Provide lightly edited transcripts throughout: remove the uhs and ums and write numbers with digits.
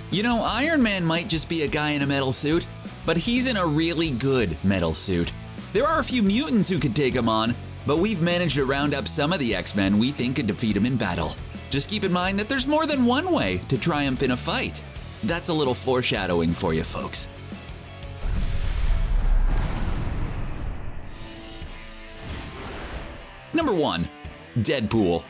You know, Iron Man might just be a guy in a metal suit, but he's in a really good metal suit. There are a few mutants who could take him on, but we've managed to round up some of the X-Men we think could defeat him in battle. Just keep in mind that there's more than one way to triumph in a fight. That's a little foreshadowing for you folks. Number 1. Deadpool.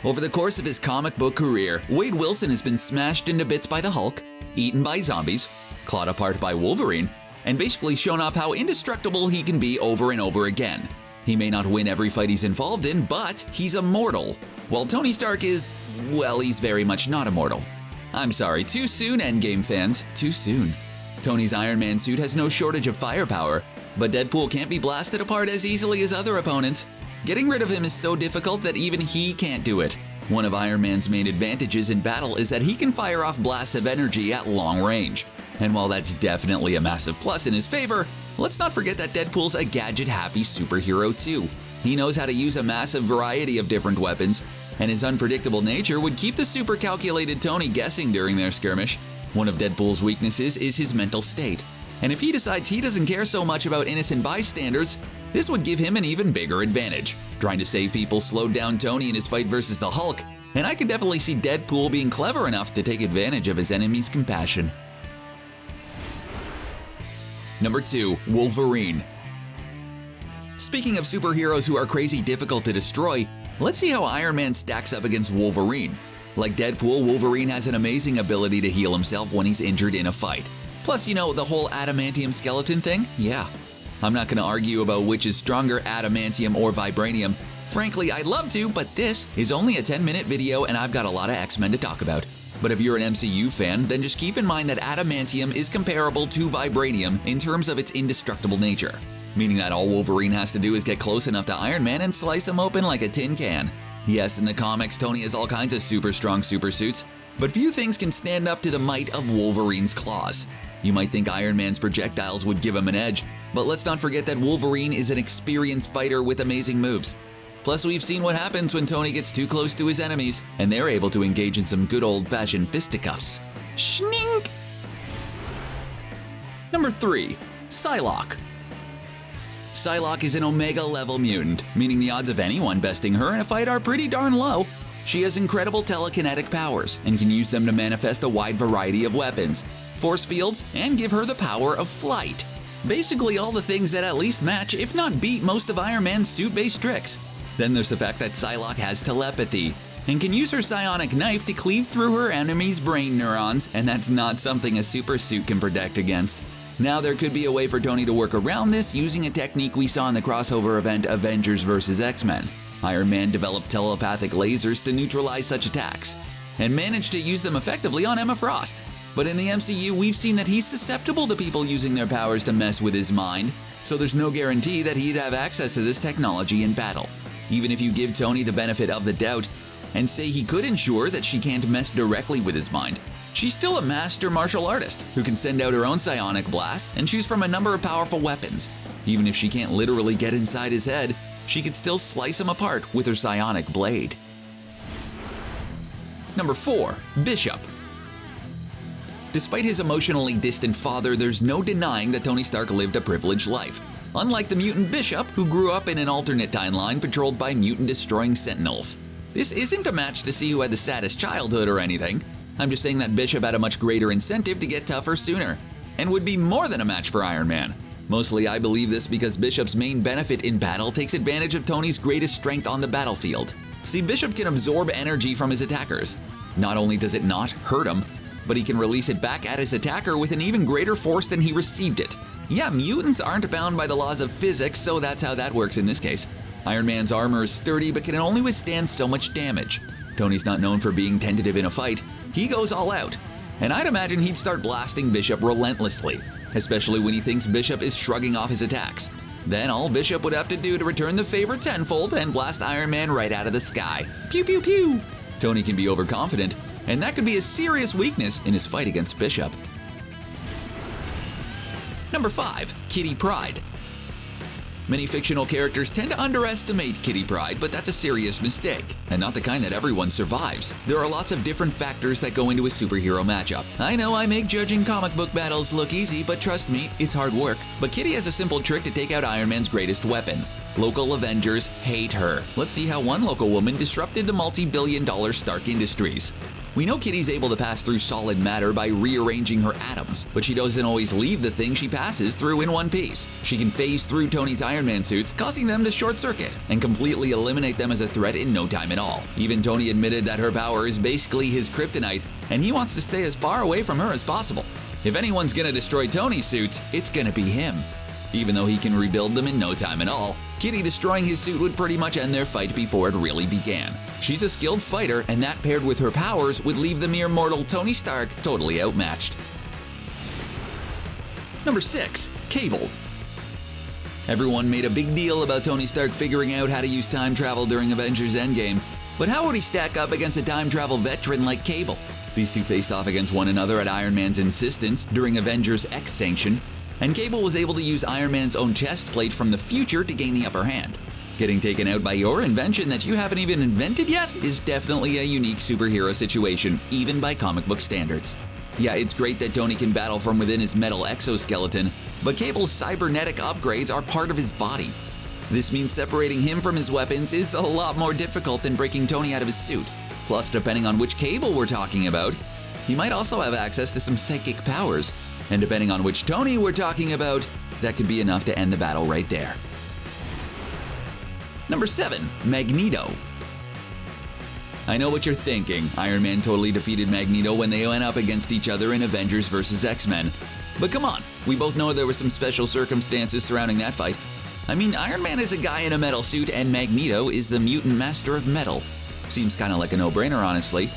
Over the course of his comic book career, Wade Wilson has been smashed into bits by the Hulk, eaten by zombies, clawed apart by Wolverine, and basically shown off how indestructible he can be over and over again. He may not win every fight he's involved in, but he's immortal. While Tony Stark is, well, he's very much not immortal. I'm sorry, too soon, Endgame fans, too soon. Tony's Iron Man suit has no shortage of firepower, but Deadpool can't be blasted apart as easily as other opponents. Getting rid of him is so difficult that even he can't do it. One of Iron Man's main advantages in battle is that he can fire off blasts of energy at long range. And while that's definitely a massive plus in his favor, let's not forget that Deadpool's a gadget-happy superhero too. He knows how to use a massive variety of different weapons, and his unpredictable nature would keep the super-calculated Tony guessing during their skirmish. One of Deadpool's weaknesses is his mental state, and if he decides he doesn't care so much about innocent bystanders, this would give him an even bigger advantage. Trying to save people slowed down Tony in his fight versus the Hulk, and I can definitely see Deadpool being clever enough to take advantage of his enemy's compassion. Number 2. Wolverine. Speaking of superheroes who are crazy difficult to destroy, let's see how Iron Man stacks up against Wolverine. Like Deadpool, Wolverine has an amazing ability to heal himself when he's injured in a fight. Plus, you know, the whole adamantium skeleton thing? Yeah. I'm not gonna argue about which is stronger, adamantium or vibranium. Frankly, I'd love to, but this is only a 10-minute video and I've got a lot of X-Men to talk about. But if you're an MCU fan, then just keep in mind that adamantium is comparable to vibranium in terms of its indestructible nature. Meaning that all Wolverine has to do is get close enough to Iron Man and slice him open like a tin can. Yes, in the comics, Tony has all kinds of super strong supersuits, but few things can stand up to the might of Wolverine's claws. You might think Iron Man's projectiles would give him an edge, but let's not forget that Wolverine is an experienced fighter with amazing moves. Plus, we've seen what happens when Tony gets too close to his enemies, and they're able to engage in some good old-fashioned fisticuffs. Schnink! Number 3. Psylocke. Psylocke is an Omega-level mutant, meaning the odds of anyone besting her in a fight are pretty darn low. She has incredible telekinetic powers, and can use them to manifest a wide variety of weapons, force fields, and give her the power of flight. Basically all the things that at least match, if not beat, most of Iron Man's suit-based tricks. Then there's the fact that Psylocke has telepathy, and can use her psionic knife to cleave through her enemy's brain neurons, and that's not something a super suit can protect against. Now there could be a way for Tony to work around this using a technique we saw in the crossover event Avengers vs. X-Men. Iron Man developed telepathic lasers to neutralize such attacks, and managed to use them effectively on Emma Frost. But in the MCU, we've seen that he's susceptible to people using their powers to mess with his mind, so there's no guarantee that he'd have access to this technology in battle. Even if you give Tony the benefit of the doubt, and say he could ensure that she can't mess directly with his mind, she's still a master martial artist who can send out her own psionic blasts and choose from a number of powerful weapons. Even if she can't literally get inside his head, she could still slice him apart with her psionic blade. Number 4. Bishop. Despite his emotionally distant father, there's no denying that Tony Stark lived a privileged life. Unlike the mutant Bishop, who grew up in an alternate timeline patrolled by mutant-destroying sentinels. This isn't a match to see who had the saddest childhood or anything. I'm just saying that Bishop had a much greater incentive to get tougher sooner, and would be more than a match for Iron Man. Mostly I believe this because Bishop's main benefit in battle takes advantage of Tony's greatest strength on the battlefield. See, Bishop can absorb energy from his attackers. Not only does it not hurt him, but he can release it back at his attacker with an even greater force than he received it. Yeah, mutants aren't bound by the laws of physics, so that's how that works in this case. Iron Man's armor is sturdy but can only withstand so much damage. Tony's not known for being tentative in a fight. He goes all out. And I'd imagine he'd start blasting Bishop relentlessly, especially when he thinks Bishop is shrugging off his attacks. Then all Bishop would have to do to return the favor tenfold and blast Iron Man right out of the sky. Pew pew pew! Tony can be overconfident, and that could be a serious weakness in his fight against Bishop. Number 5. Kitty Pryde. Many fictional characters tend to underestimate Kitty Pryde, but that's a serious mistake, and not the kind that everyone survives. There are lots of different factors that go into a superhero matchup. I know I make judging comic book battles look easy, but trust me, it's hard work. But Kitty has a simple trick to take out Iron Man's greatest weapon. Local Avengers hate her. Let's see how one local woman disrupted the multi-billion-dollar Stark Industries. We know Kitty's able to pass through solid matter by rearranging her atoms, but she doesn't always leave the thing she passes through in one piece. She can phase through Tony's Iron Man suits, causing them to short-circuit, and completely eliminate them as a threat in no time at all. Even Tony admitted that her power is basically his kryptonite, and he wants to stay as far away from her as possible. If anyone's gonna destroy Tony's suits, it's gonna be him. Even though he can rebuild them in no time at all, Kitty destroying his suit would pretty much end their fight before it really began. She's a skilled fighter, and that paired with her powers would leave the mere mortal Tony Stark totally outmatched. Number 6. Cable. Everyone made a big deal about Tony Stark figuring out how to use time travel during Avengers Endgame, but how would he stack up against a time travel veteran like Cable? These two faced off against one another at Iron Man's insistence during Avengers X Sanction, and Cable was able to use Iron Man's own chest plate from the future to gain the upper hand. Getting taken out by your invention that you haven't even invented yet is definitely a unique superhero situation, even by comic book standards. Yeah, it's great that Tony can battle from within his metal exoskeleton, but Cable's cybernetic upgrades are part of his body. This means separating him from his weapons is a lot more difficult than breaking Tony out of his suit. Plus, depending on which Cable we're talking about, he might also have access to some psychic powers. And depending on which Tony we're talking about, that could be enough to end the battle right there. Number 7. Magneto. I know what you're thinking. Iron Man totally defeated Magneto when they went up against each other in Avengers vs. X-Men. But come on, we both know there were some special circumstances surrounding that fight. I mean, Iron Man is a guy in a metal suit and Magneto is the mutant master of metal. Seems kinda like a no-brainer, honestly.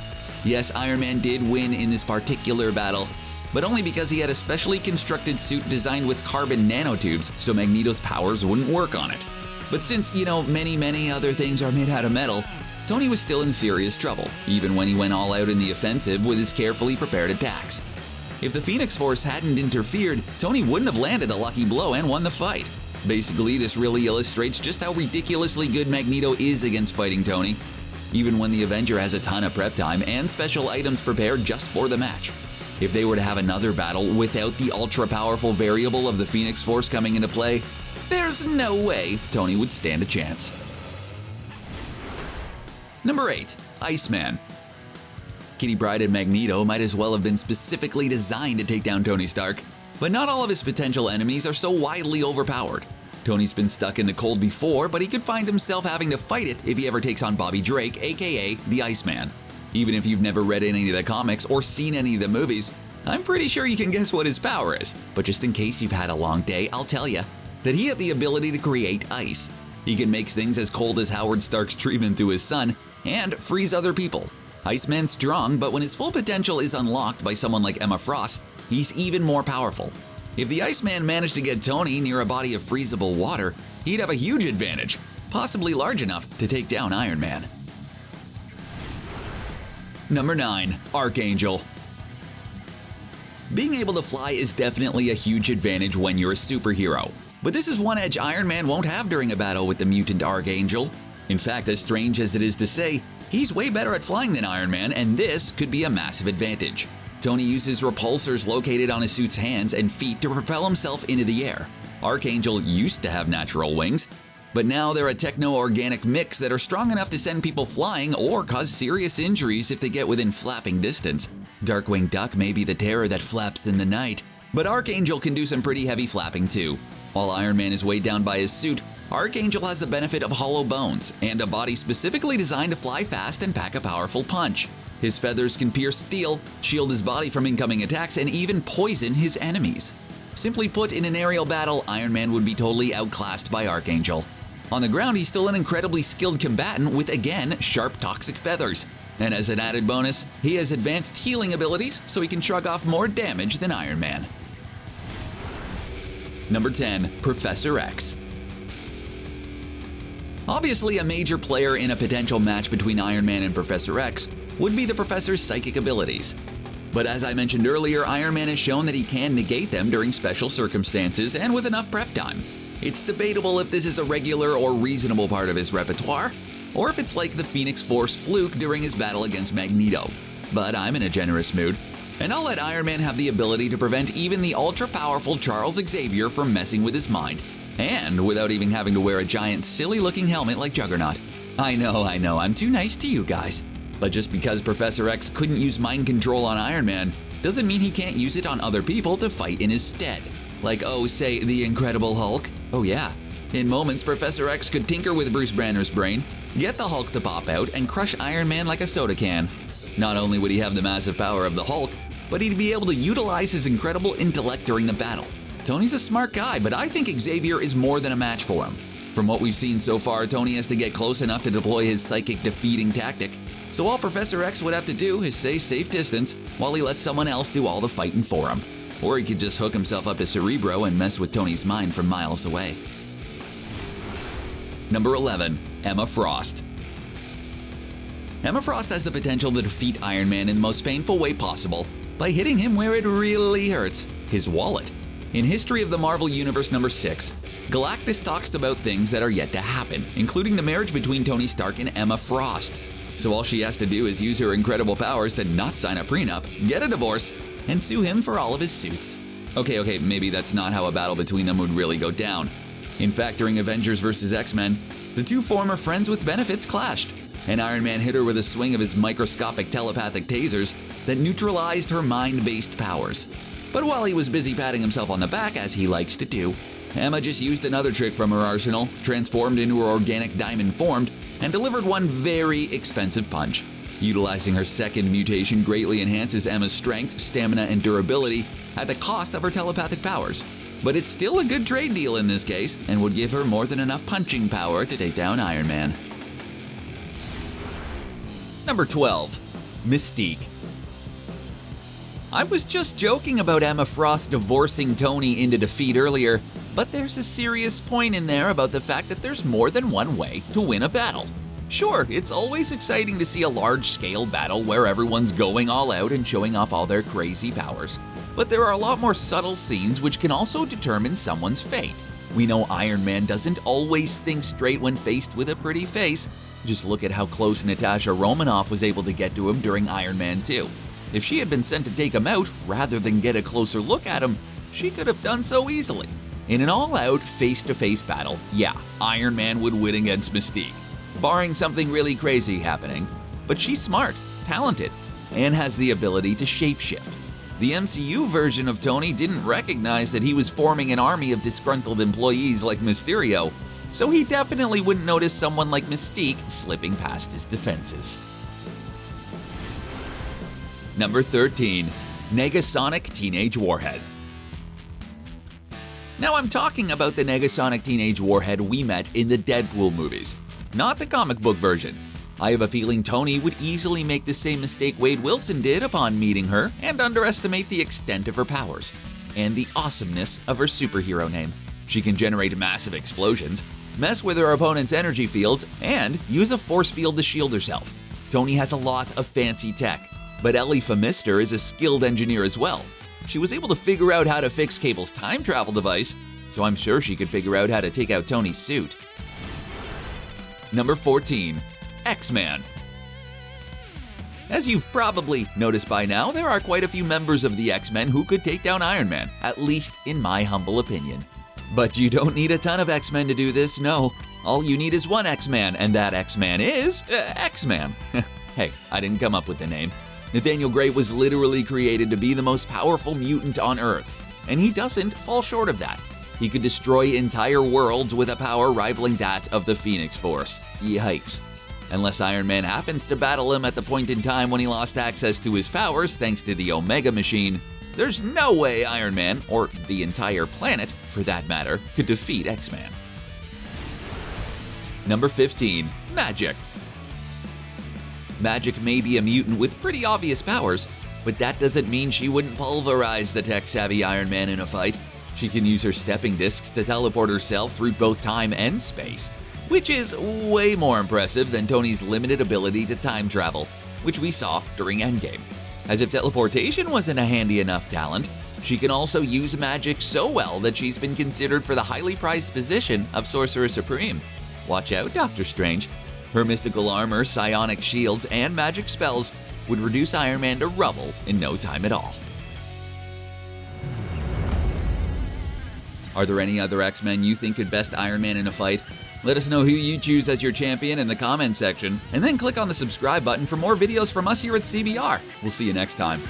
Yes, Iron Man did win in this particular battle, but only because he had a specially constructed suit designed with carbon nanotubes, so Magneto's powers wouldn't work on it. But since, many other things are made out of metal, Tony was still in serious trouble, even when he went all out in the offensive with his carefully prepared attacks. If the Phoenix Force hadn't interfered, Tony wouldn't have landed a lucky blow and won the fight. Basically, this really illustrates just how ridiculously good Magneto is against fighting Tony, even when the Avenger has a ton of prep time and special items prepared just for the match. If they were to have another battle without the ultra-powerful variable of the Phoenix Force coming into play, there's no way Tony would stand a chance. Number 8. Iceman. Kitty Pryde and Magneto might as well have been specifically designed to take down Tony Stark, but not all of his potential enemies are so widely overpowered. Tony's been stuck in the cold before, but he could find himself having to fight it if he ever takes on Bobby Drake, aka the Iceman. Even if you've never read any of the comics or seen any of the movies, I'm pretty sure you can guess what his power is. But just in case you've had a long day, I'll tell you that he had the ability to create ice. He can make things as cold as Howard Stark's treatment to his son and freeze other people. Iceman's strong, but when his full potential is unlocked by someone like Emma Frost, he's even more powerful. If the Iceman managed to get Tony near a body of freezable water, he'd have a huge advantage, possibly large enough to take down Iron Man. Number 9. Archangel. Being able to fly is definitely a huge advantage when you're a superhero, but this is one edge Iron Man won't have during a battle with the mutant Archangel. In fact, as strange as it is to say, he's way better at flying than Iron Man, and this could be a massive advantage. Tony uses repulsors located on his suit's hands and feet to propel himself into the air. Archangel used to have natural wings, but now they're a techno-organic mix that are strong enough to send people flying or cause serious injuries if they get within flapping distance. Darkwing Duck may be the terror that flaps in the night, but Archangel can do some pretty heavy flapping too. While Iron Man is weighed down by his suit, Archangel has the benefit of hollow bones and a body specifically designed to fly fast and pack a powerful punch. His feathers can pierce steel, shield his body from incoming attacks, and even poison his enemies. Simply put, in an aerial battle, Iron Man would be totally outclassed by Archangel. On the ground, he's still an incredibly skilled combatant with, again, sharp toxic feathers. And as an added bonus, he has advanced healing abilities, so he can shrug off more damage than Iron Man. Number 10. Professor X. Obviously, a major player in a potential match between Iron Man and Professor X would be the Professor's psychic abilities. But as I mentioned earlier, Iron Man has shown that he can negate them during special circumstances and with enough prep time. It's debatable if this is a regular or reasonable part of his repertoire, or if it's like the Phoenix Force fluke during his battle against Magneto. But I'm in a generous mood, and I'll let Iron Man have the ability to prevent even the ultra-powerful Charles Xavier from messing with his mind, and without even having to wear a giant silly-looking helmet like Juggernaut. I know, I'm too nice to you guys. But just because Professor X couldn't use mind control on Iron Man, doesn't mean he can't use it on other people to fight in his stead. Like, say, the Incredible Hulk. Oh yeah. In moments, Professor X could tinker with Bruce Banner's brain, get the Hulk to pop out, and crush Iron Man like a soda can. Not only would he have the massive power of the Hulk, but he'd be able to utilize his incredible intellect during the battle. Tony's a smart guy, but I think Xavier is more than a match for him. From what we've seen so far, Tony has to get close enough to deploy his psychic defeating tactic. So all Professor X would have to do is stay safe distance while he lets someone else do all the fighting for him. Or he could just hook himself up to Cerebro and mess with Tony's mind from miles away. Number 11. Emma Frost. Emma Frost has the potential to defeat Iron Man in the most painful way possible by hitting him where it really hurts, his wallet. In History of the Marvel Universe number 6, Galactus talks about things that are yet to happen, including the marriage between Tony Stark and Emma Frost. So all she has to do is use her incredible powers to not sign a prenup, get a divorce, and sue him for all of his suits. Okay, maybe that's not how a battle between them would really go down. In fact, during Avengers vs. X-Men, the two former friends with benefits clashed, and Iron Man hit her with a swing of his microscopic telepathic tasers that neutralized her mind-based powers. But while he was busy patting himself on the back, as he likes to do, Emma just used another trick from her arsenal, transformed into her organic diamond form, and delivered one very expensive punch. Utilizing her second mutation greatly enhances Emma's strength, stamina, and durability at the cost of her telepathic powers. But it's still a good trade deal in this case, and would give her more than enough punching power to take down Iron Man. Number 12. Mystique. I was just joking about Emma Frost divorcing Tony into defeat earlier, but there's a serious point in there about the fact that there's more than one way to win a battle. Sure, it's always exciting to see a large-scale battle where everyone's going all out and showing off all their crazy powers, but there are a lot more subtle scenes which can also determine someone's fate. We know Iron Man doesn't always think straight when faced with a pretty face. Just look at how close Natasha Romanoff was able to get to him during Iron Man 2. If she had been sent to take him out rather than get a closer look at him, she could have done so easily. In an all-out face-to-face battle, yeah, Iron Man would win against Mystique, barring something really crazy happening. But she's smart, talented, and has the ability to shapeshift. The MCU version of Tony didn't recognize that he was forming an army of disgruntled employees like Mysterio, so he definitely wouldn't notice someone like Mystique slipping past his defenses. Number 13. Negasonic Teenage Warhead. Now I'm talking about the Negasonic Teenage Warhead we met in the Deadpool movies, not the comic book version. I have a feeling Tony would easily make the same mistake Wade Wilson did upon meeting her and underestimate the extent of her powers and the awesomeness of her superhero name. She can generate massive explosions, mess with her opponent's energy fields, and use a force field to shield herself. Tony has a lot of fancy tech, but Ellie Famister is a skilled engineer as well. She was able to figure out how to fix Cable's time travel device, so I'm sure she could figure out how to take out Tony's suit. Number 14. XMan. As you've probably noticed by now, there are quite a few members of the X-Men who could take down Iron Man, at least in my humble opinion. But you don't need a ton of X-Men to do this, no. All you need is one X-Man, and that X-Man is X-Man. Hey, I didn't come up with the name. Nathaniel Gray was literally created to be the most powerful mutant on Earth, and he doesn't fall short of that. He could destroy entire worlds with a power rivaling that of the Phoenix Force. Yikes. Unless Iron Man happens to battle him at the point in time when he lost access to his powers thanks to the Omega Machine, there's no way Iron Man, or the entire planet for that matter, could defeat X-Man. Number 15. Magic. Magic may be a mutant with pretty obvious powers, but that doesn't mean she wouldn't pulverize the tech-savvy Iron Man in a fight. She can use her stepping discs to teleport herself through both time and space, which is way more impressive than Tony's limited ability to time travel, which we saw during Endgame. As if teleportation wasn't a handy enough talent, She can also use magic so well that she's been considered for the highly prized position of Sorcerer Supreme. Watch out, Doctor Strange. Her mystical armor, psionic shields, and magic spells would reduce Iron Man to rubble in no time at all. Are there any other X-Men you think could best Iron Man in a fight? Let us know who you choose as your champion in the comments section, and then click on the subscribe button for more videos from us here at CBR. We'll see you next time.